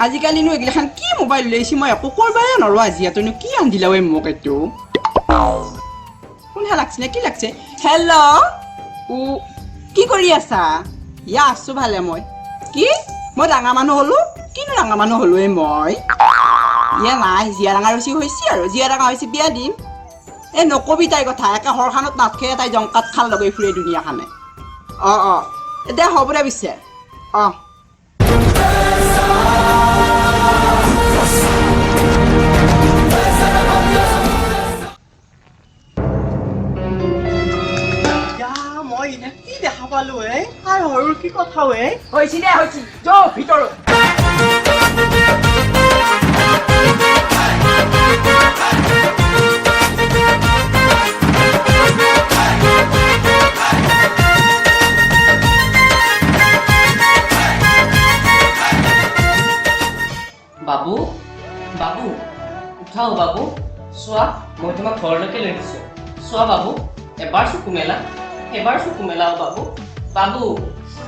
আজিকালিনো এগিলাখান কি মোবাইল লৈছি মই একো কৰবাই নৰো আজি তইনো কি আন্ধিলা ঐ মোক এইটো কোনহে লাগছে নে কি লাগছে হেল্ল' ও কি কৰি আছা ইয়া আছো ভালে মই কি মই ডাঙৰ মানুহ হলো কিনো ডাঙৰ মানুহ হলো মই ইয়া নাই জিয়া ডাঙৰ হৈছে আৰু জিয়া ডাঙৰ হৈছে বিয়া দিম এ নকবি তাই কথা একে হৰখানত নাথকে তাই জংকাত খাল লগাই ফুৰে দুনিয়াখানে অ দে হ'ব দে পিছে অ কি দেখা পালো আর হরুর কি কথা হয়েছি দে হয়েছি যো ভিতৰত বাবু বাবু উঠাও বাবু চোৱা মই তোমাক ঘৰলৈকে লৈ দিছো চোৱা বাবু এবাৰ চকু মেলাও বাবু বাবু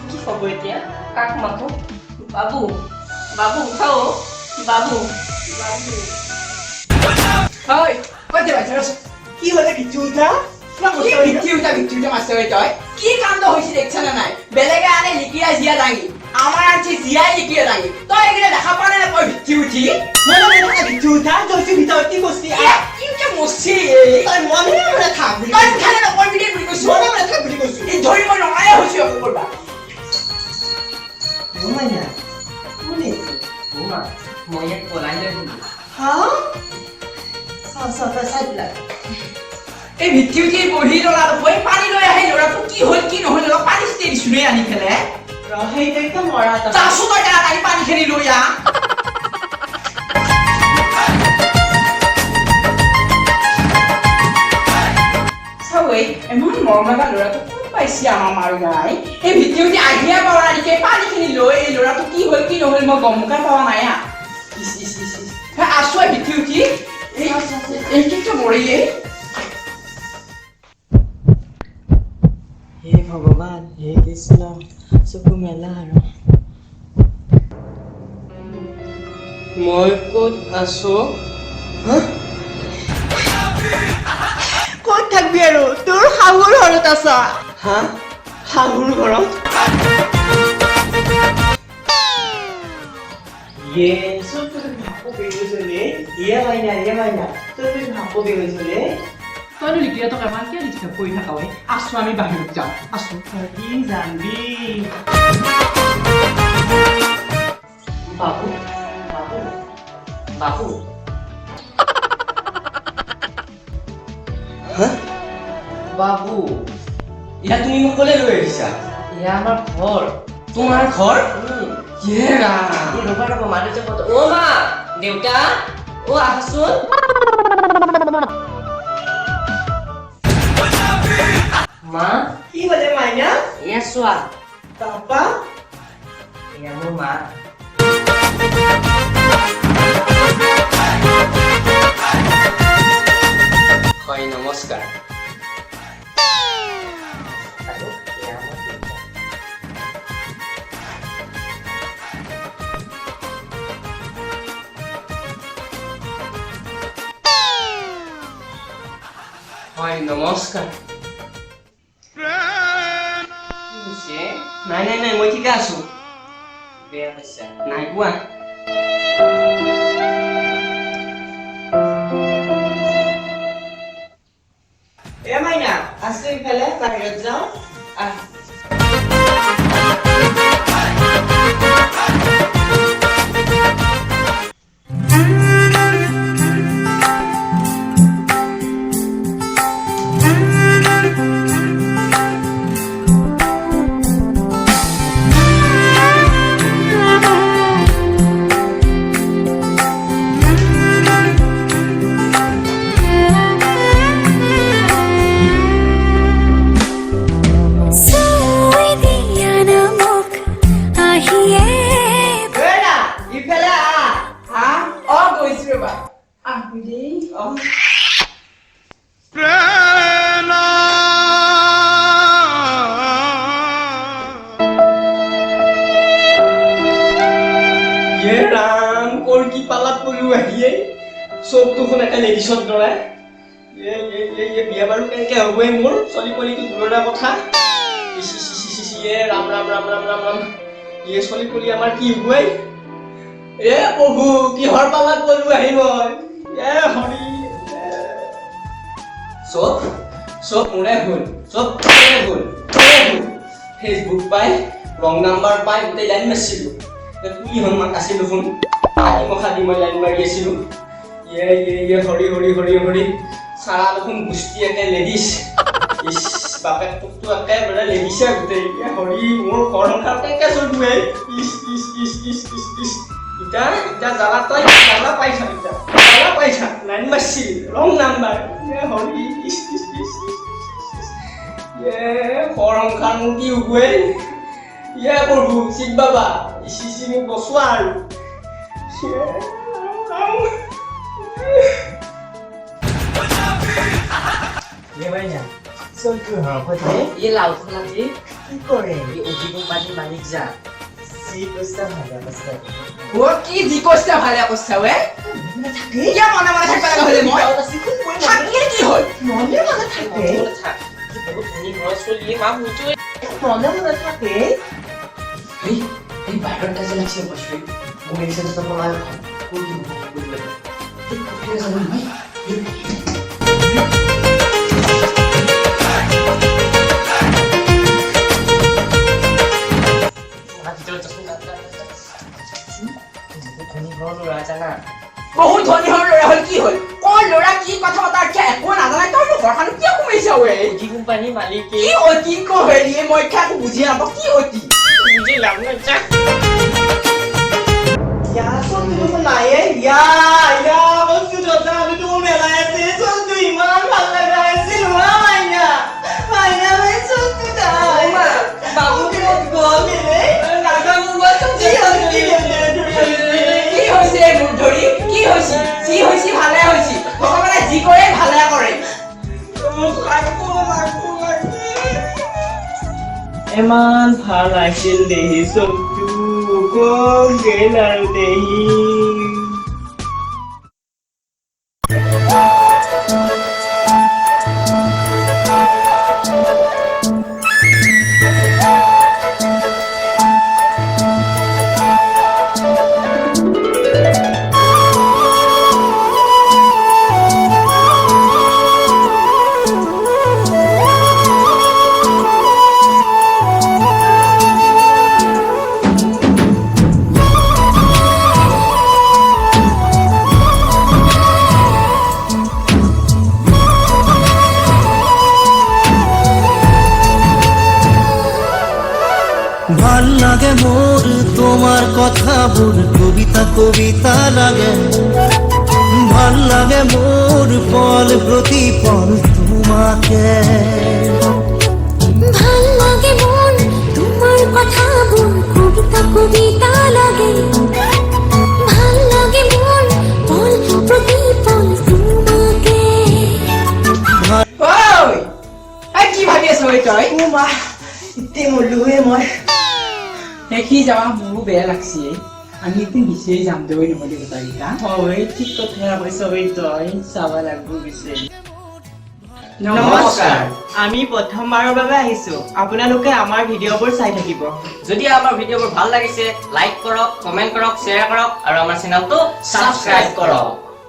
কি হ'ব এতিয়া কাক মাতো বাবু বাবু উঠাও বাবু বাবু হয় কতে বাজছ কি হলে কিছু উঠা বিচ্ছুটা মাস্টার তই কি কাণ্ড হইছে দেখছ না নাই বেলেগে আনে লিকিয়া জিয়া দাঙি আমার আনছি জিয়াই লিকিয়া দাঙি তই এগিলা দেখা পানে না কই বিচ্ছু উঠি মনে দেখা কিছু উঠা জয়সি ভিতৰত কি কইছি কি যে মছি তই মনে থাক বুলি তই খালে না কই বিদে বুলি কইছ মনে থাক বুলি কইছি এই ধৰিব নমায়ে হইছে অকল কৰবা মনে মনে মা মই ইয়াক পলাই লৈ দিলো হা সা সাইডলা এই ভিত্তি উঠি বহি ললা বহি পানী লৈ আহে লৰাটো কি হল কি নহল লৰা পানী ষ্টে দিছুনে আনি খেলে ৰহেই দেখো মৰা তা চাসু তই তাড়াতাড়ি পানী খেলি লৈ আ চাওই এমন মৰমগা লৰাটো কোন পাইছি আমাৰ মাৰু নাই এই ভিত্তি উঠি আহিয়া পাৱা নাইকে পানী খেলি লৈ এই লৰাটো কি হল কি নহল মই গমকা পাৱা নাই আছো ভিত্তি উঠি এই কিটো মৰিলে হে ভগৱান হে কৃষ্ণ চকু মেলা আৰু মই ক'ত আছো ক'ত থাকবি আৰু তোৰ শাহুৰ ঘৰত আছা হা শাহুৰ ঘৰত Yesus tuh aku bingung sini. Iya mainnya. Tuh aku bingung sini. তইনো লিখিলে তই কেমান কিয় লিখি কৰি থাকা ঐ আছো আমি বাহিৰত যাওঁ আছো Lagi Zambi. বাবু বাবু বাবু Hah? বাবু Ya তুমি মোক কলে লৈ আহিছা? এয়া আমাৰ ঘৰ তোমাৰ ঘৰ? ইয়েৰা এই ৰবা মা দেউতা ক'ত অ' মা দেউতা অ' আহাচোন মা কি হলে মাইনা? এয়া চোৱা Papa? এয়া মোৰ মা হয় নমস্কাৰ আৰু এয়া আমাৰ দেউতা হয় নমস্কাৰ কি হৈছে নাই মই ঠিকে আছো বেয়া হৈছে নাই কোৱা এ মাইনা আছে ইফালে বাহিৰত যাওঁ আহ Prena গ'লো আহিয়ে চব দুখন এটা লেডিছত লৰাই বিয়া বাৰু কেনেকে হ'বই মোৰ চলি পলিটো দূৰৰ কথা ৰাম ৰাম ৰাম ৰাম ৰাম ৰাম চলি পলি আমাৰ কি হ'বই প্ৰভু কিহৰ পালাত গ'লো আহি মই হৰি চব মোৰে ভুল চব ভুল ফেচবুক পাই ৰং নাম্বাৰ পাই গোটেই লাইন মাৰিছিলোঁ পুলি হনুমান আছিলোঁ ফোন মখা দি মই লাইন মাৰি আছিলোঁ হৰি হৰি হৰি হৰি চাৰা দেখোন গুষ্টি একে লেডিছ ইছ বাপেক তোকতো একেবাৰে লেডিছে গোটেই হৰি মোৰ ঘৰ সংসাৰ কেনেকৈ চলিবই ইটা জ্বালা তই জ্বালা পাইছা লাইন মাৰিছিল ৰং নাম্বাৰ হৰি ঘৰ সংসাৰ মোৰ কি হ'বই প্ৰভু শিৱ বাবা ইচি মোক বচোৱা আৰু ये लाउখন আজি কি কৰে অজি কোম্পানীৰ মালিক যা যি কৈছা ভালে কৈছা কি যি কৈছে ভালে কৈছে ৱে কিয় মনে মনে থাকিব লগা হ'লে মই থাকিলে কি হ'ল মনে মনে থাকে বহুত ধনী ঘৰৰ ছোৱালী মা বুজোৱে মনে মনে থাকে এই বাহিৰত কাজে লাগছে বস্তু মোক এক্সেঞ্জ কৰিব লাগে কোনটো কৰিব লাগে ঠিক আছে জানো মই বহুত ধনী হ'ল ল'ৰা হ'ল কি হ'ল কোন ল'ৰা কি কথা পতা একো নাজানে তই ঘৰখন কিয় সোমাইছা ৱে অজি কোম্পানীৰ মালিকে কি অতি হেৰিয়ে মই একো বুজি নাপাওঁ কি অতি বুজি লাভ নাই যা চলটো নাইয়ে বস্তু দৰজা আমি তোমাৰ মেলাই আছে চলটো ইমান ভাল লগা আছিল মাইনা ভাই চলটো নাই বাবু কি গ'ল কি হৈছে মোৰ ধৰি কি হৈছে যি হৈছে ভালে হৈছে ভগৱানে যি কৰে ভালে কৰে ইমান ভাল আছিল দেহি চবটো কম গেল আৰু দেহি ভাল লাগে মোৰ তোমাৰ কথাবোৰ কবিতা কবিতা লাগে ভাল লাগে মোৰ পল প্ৰতিপল তোমাকে ভাল লাগে মন তোমাৰ কথাবোৰ কবিতা কবিতা লাগে ভাল লাগে মন পল প্রতিপল তোমাকে ঐ এই কি ভাবি আছ ঐ তই মা এতিয়া মৰলোহে মই দেখি যাবা মোৰো বেয়া লাগছে আমি একদিন বিচাৰি যাম দৈ নহ'লে গোটাকেইটা হয় ঠিক কথা কৈছ তই চাব লাগিব বিচাৰি নমস্কাৰ আমি প্ৰথমবাৰৰ বাবে আহিছো আপোনালোকে আমাৰ ভিডিঅ'বোৰ চাই থাকিব যদি আমাৰ ভিডিঅ'বোৰ ভাল লাগিছে লাইক কৰক কমেন্ট কৰক শ্বেয়াৰ কৰক আৰু আমাৰ চেনেলটো সাবস্ক্ৰাইব কৰক